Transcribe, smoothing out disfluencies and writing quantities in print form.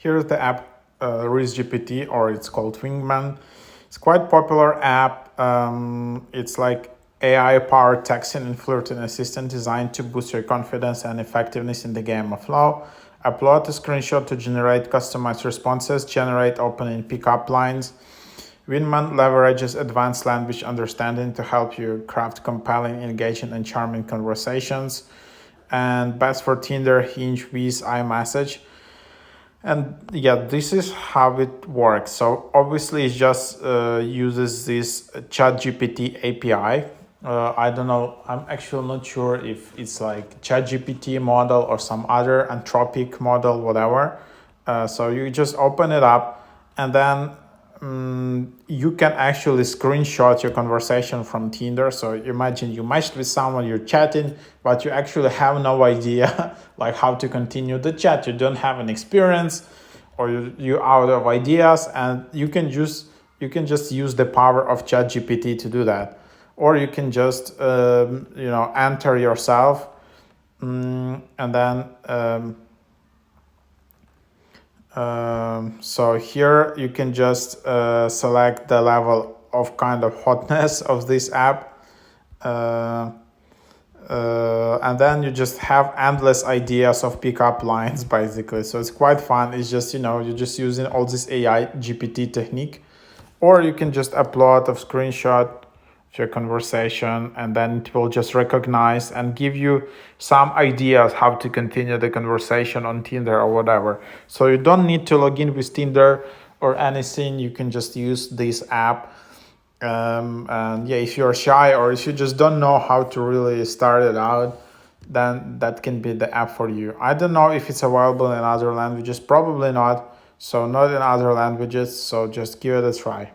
Here's the app RIZZGPT, or it's called Wingman. It's quite popular app. It's like AI-powered texting and flirting assistant designed to boost your confidence and effectiveness in the game of flow. Upload a screenshot to generate customized responses, generate open and pick-up lines. Wingman leverages advanced language understanding to help you craft compelling, engaging, and charming conversations. And best for Tinder, Hinge, Viz, iMessage. And yeah, this is how it works. So obviously it just uses this ChatGPT API. I don't know, I'm actually not sure if it's like ChatGPT model or some other Anthropic model, whatever. So you just open it up, and then you can actually screenshot your conversation from Tinder. So imagine you matched with someone, you're chatting, but you actually have no idea like how to continue the chat. You don't have an experience, or you're out of ideas, and you can just use the power of ChatGPT to do that. Or you can just enter yourself, and then so here you can just select the level of kind of hotness of this app, and then you just have endless ideas of pickup lines basically. So it's quite fun. It's just you're just using all this AI GPT technique, or you can just upload a screenshot of your conversation, and then it will just recognize and give you some ideas how to continue the conversation on Tinder or whatever. So you don't need to log in with Tinder or anything. You can just use this app. And yeah, if you're shy, or if you just don't know how to really start it out, then that can be the app for you. I don't know if it's available in other languages, probably not. So not in other languages, so just give it a try.